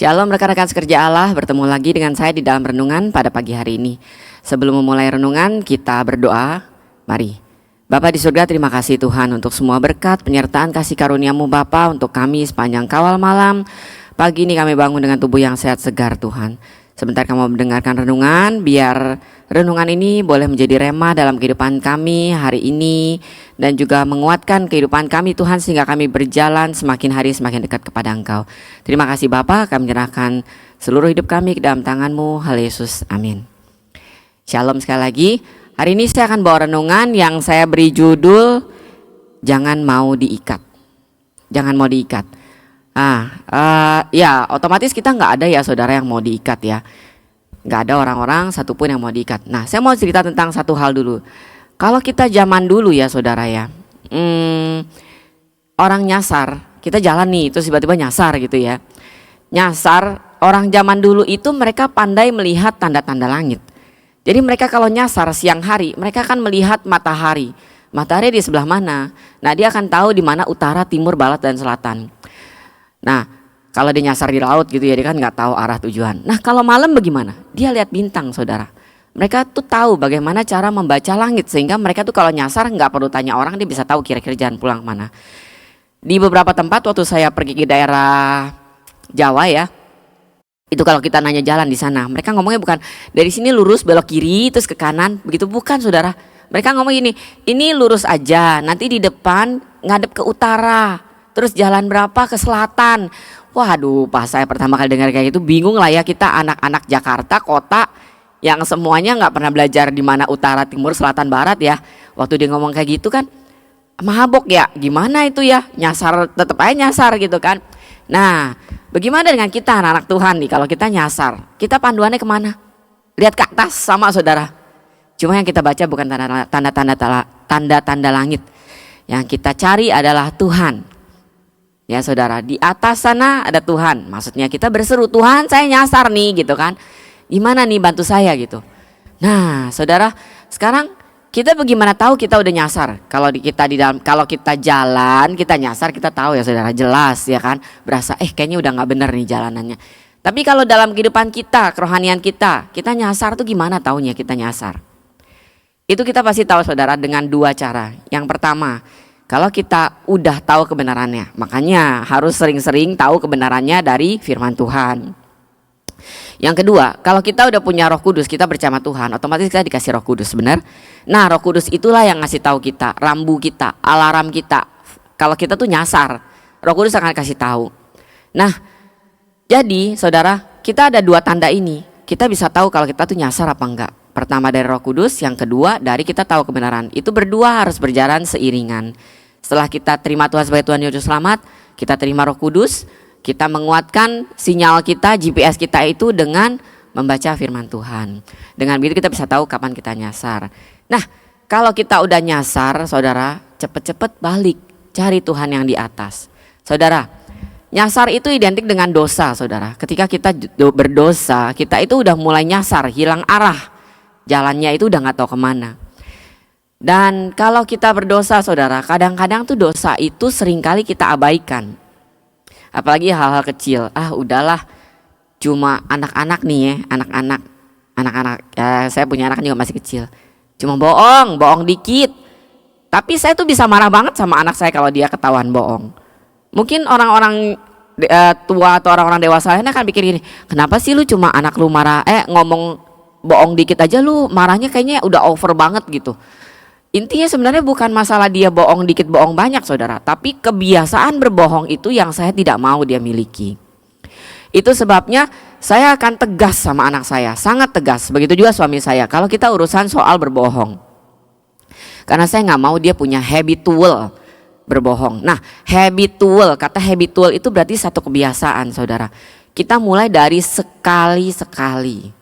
Shalom rekan-rekan sekerja Allah, bertemu lagi dengan saya di dalam renungan pada pagi hari ini. Sebelum memulai renungan, kita berdoa. Mari. Bapa di surga, terima kasih Tuhan untuk semua berkat, penyertaan kasih karunia-Mu Bapa untuk kami sepanjang kawal malam. Pagi ini kami bangun dengan tubuh yang sehat segar Tuhan. Sebentar kamu mendengarkan renungan, biar renungan ini boleh menjadi rema dalam kehidupan kami hari ini dan juga menguatkan kehidupan kami Tuhan, sehingga kami berjalan semakin hari semakin dekat kepada Engkau. Terima kasih Bapa, kami menyerahkan seluruh hidup kami ke dalam tangan-Mu. Hal Yesus, amin. Shalom sekali lagi. Hari ini saya akan bawa renungan yang saya beri judul Jangan Mau Diikat. Jangan mau diikat. Ya otomatis kita nggak ada ya saudara yang mau diikat ya. Nggak ada orang-orang satupun yang mau diikat. Nah, saya mau cerita tentang satu hal dulu. Kalau kita zaman dulu ya saudara ya, orang nyasar, kita jalan nih terus tiba-tiba nyasar gitu ya. Nyasar, orang zaman dulu itu mereka pandai melihat tanda-tanda langit. Jadi mereka kalau nyasar siang hari, mereka akan melihat matahari. Matahari di sebelah mana? Nah, dia akan tahu di mana utara, timur, barat, dan selatan. Nah, kalau dia nyasar di laut gitu ya, dia kan nggak tahu arah tujuan. Nah, kalau malam bagaimana? Dia lihat bintang saudara. Mereka tuh tahu bagaimana cara membaca langit, sehingga mereka tuh kalau nyasar nggak perlu tanya orang, dia bisa tahu kira-kira jalan pulang kemana. Di beberapa tempat waktu saya pergi ke daerah Jawa ya, itu kalau kita nanya jalan di sana, mereka ngomongnya bukan dari sini lurus belok kiri terus ke kanan, begitu bukan saudara. Mereka ngomong gini, ini lurus aja, nanti di depan ngadep ke utara, terus jalan berapa ke selatan. Waduh, pas saya pertama kali dengar kayak gitu bingung lah ya, kita anak-anak Jakarta kota yang semuanya nggak pernah belajar di mana utara, timur, selatan, barat ya. Waktu dia ngomong kayak gitu kan mabok ya, gimana itu ya, nyasar tetep aja nyasar gitu kan. Nah, bagaimana dengan kita anak-anak Tuhan nih, kalau kita nyasar, kita panduannya kemana? Lihat ke atas sama saudara. Cuma yang kita baca bukan tanda-tanda langit. Yang kita cari adalah Tuhan. Ya saudara, di atas sana ada Tuhan. Maksudnya kita berseru, Tuhan saya nyasar nih gitu kan. Gimana nih bantu saya gitu. Nah saudara, sekarang kita bagaimana tahu kita udah nyasar? Kalau kalau kita jalan, kita nyasar, kita tahu ya saudara, jelas ya kan. Berasa kayaknya udah nggak bener nih jalanannya. Tapi kalau dalam kehidupan kita, kerohanian kita nyasar tuh gimana taunya kita nyasar? Itu kita pasti tahu saudara dengan dua cara. Yang pertama, kalau kita udah tahu kebenarannya, makanya harus sering-sering tahu kebenarannya dari firman Tuhan. Yang kedua, kalau kita udah punya Roh Kudus, kita bersama Tuhan, otomatis kita dikasih Roh Kudus, benar? Nah, Roh Kudus itulah yang ngasih tahu kita, rambu kita, alarm kita. Kalau kita tuh nyasar, Roh Kudus akan kasih tahu. Nah, jadi saudara, kita ada dua tanda ini. Kita bisa tahu kalau kita tuh nyasar apa enggak. Pertama dari Roh Kudus, yang kedua dari kita tahu kebenaran. Itu berdua harus berjalan seiringan. Setelah kita terima Tuhan sebagai Tuhan Yesus Selamat, kita terima Roh Kudus, kita menguatkan sinyal kita, GPS kita itu dengan membaca firman Tuhan. Dengan begitu kita bisa tahu kapan kita nyasar. Nah, kalau kita udah nyasar, saudara, cepet-cepet balik, cari Tuhan yang di atas. Saudara, nyasar itu identik dengan dosa, saudara. Ketika kita berdosa, kita itu udah mulai nyasar, hilang arah. Jalannya itu udah gak tahu kemana. Dan kalau kita berdosa saudara, kadang-kadang tuh dosa itu seringkali kita abaikan. Apalagi hal-hal kecil. Udahlah, cuma anak-anak nih ya, anak-anak ya, saya punya anak juga masih kecil. Cuma bohong dikit. Tapi saya tuh bisa marah banget sama anak saya kalau dia ketahuan bohong. Mungkin orang-orang tua atau orang-orang dewasa lainnya akan pikir gini, kenapa sih lu cuma anak lu marah, ngomong bohong dikit aja lu marahnya kayaknya udah over banget gitu. Intinya sebenarnya bukan masalah dia bohong dikit bohong banyak saudara, tapi kebiasaan berbohong itu yang saya tidak mau dia miliki. Itu sebabnya saya akan tegas sama anak saya, sangat tegas. Begitu juga suami saya kalau kita urusan soal berbohong. Karena saya gak mau dia punya habitual berbohong. Nah, kata habitual itu berarti satu kebiasaan saudara. Kita mulai dari sekali-sekali.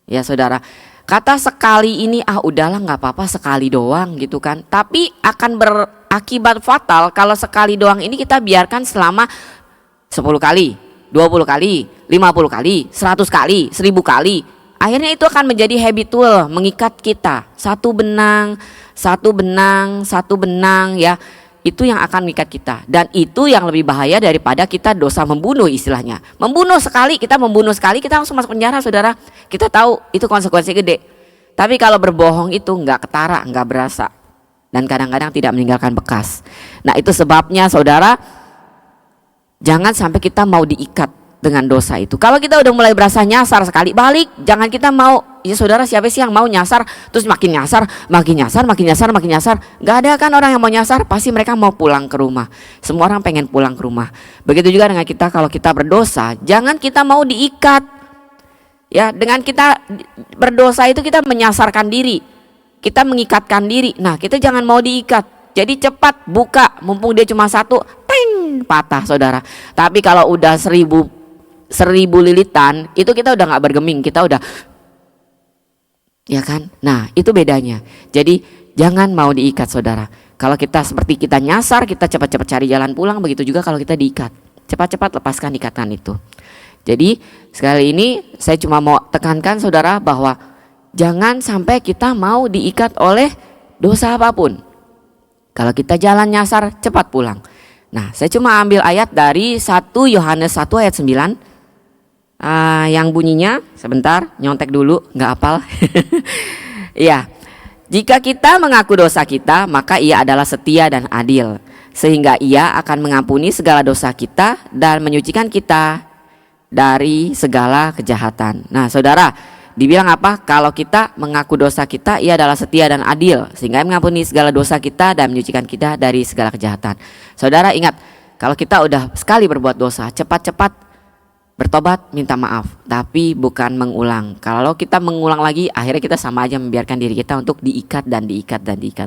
Ya saudara, kata sekali ini udahlah gak apa-apa sekali doang gitu kan. Tapi akan berakibat fatal kalau sekali doang ini kita biarkan selama 10 kali, 20 kali, 50 kali, 100 kali, 1000 kali. Akhirnya itu akan menjadi habitual, mengikat kita. Satu benang ya. itu yang akan mengikat kita, dan itu yang lebih bahaya daripada kita dosa membunuh istilahnya. Membunuh sekali, kita langsung masuk penjara saudara. Kita tahu itu konsekuensi gede. Tapi kalau berbohong itu nggak ketara, nggak berasa, dan kadang-kadang tidak meninggalkan bekas. Nah itu sebabnya saudara, jangan sampai kita mau diikat dengan dosa itu. Kalau kita udah mulai berasa nyasar sekali, balik. Jangan kita mau, ya saudara, siapa sih yang mau nyasar terus makin nyasar. Gak ada kan orang yang mau nyasar, pasti mereka mau pulang ke rumah. Semua orang pengen pulang ke rumah. Begitu juga dengan kita, kalau kita berdosa, jangan kita mau diikat. Ya, dengan kita berdosa itu kita menyasarkan diri, kita mengikatkan diri. Nah, kita jangan mau diikat. Jadi cepat buka, mumpung dia cuma satu, teng, patah saudara. Tapi kalau udah seribu lilitan, itu kita udah nggak bergeming, kita udah, ya kan? Nah itu bedanya. Jadi jangan mau diikat saudara. Kalau kita seperti kita nyasar, kita cepat-cepat cari jalan pulang. Begitu juga kalau kita diikat, cepat-cepat lepaskan ikatan itu. Jadi sekali ini saya cuma mau tekankan saudara bahwa jangan sampai kita mau diikat oleh dosa apapun. Kalau kita jalan nyasar, cepat pulang. Nah saya cuma ambil ayat dari 1 Yohanes 1 ayat 9. Yang bunyinya, sebentar nyontek dulu, nggak hafal. Ya, jika kita mengaku dosa kita, maka Ia adalah setia dan adil, sehingga Ia akan mengampuni segala dosa kita dan menyucikan kita dari segala kejahatan. Nah saudara, dibilang apa? Kalau kita mengaku dosa kita, Ia adalah setia dan adil, sehingga Ia mengampuni segala dosa kita dan menyucikan kita dari segala kejahatan. Saudara ingat, kalau kita udah sekali berbuat dosa, cepat-cepat bertobat, minta maaf, tapi bukan mengulang. Kalau kita mengulang lagi, akhirnya kita sama aja membiarkan diri kita untuk diikat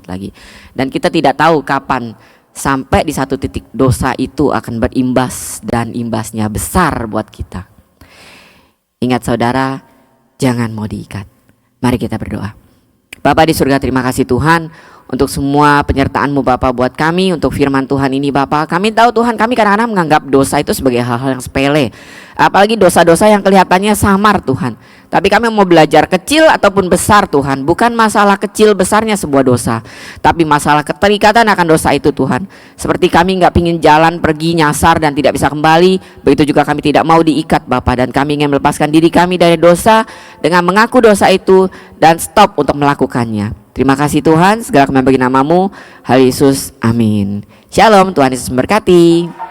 lagi. Dan kita tidak tahu kapan sampai di satu titik dosa itu akan berimbas, dan imbasnya besar buat kita. Ingat saudara, jangan mau diikat. Mari kita berdoa. Bapa di surga, terima kasih Tuhan untuk semua penyertaan-Mu Bapa buat kami, untuk firman Tuhan ini Bapa. Kami tahu Tuhan, kami kadang-kadang menganggap dosa itu sebagai hal-hal yang sepele, apalagi dosa-dosa yang kelihatannya samar Tuhan. Tapi kami mau belajar kecil ataupun besar Tuhan, bukan masalah kecil besarnya sebuah dosa, tapi masalah keterikatan akan dosa itu Tuhan. Seperti kami gak pingin jalan pergi nyasar dan tidak bisa kembali, begitu juga kami tidak mau diikat Bapa. Dan kami ingin melepaskan diri kami dari dosa dengan mengaku dosa itu dan stop untuk melakukannya. Terima kasih Tuhan, segala kemuliaan bagi nama-Mu. Hal Yesus, amin. Shalom, Tuhan Yesus memberkati.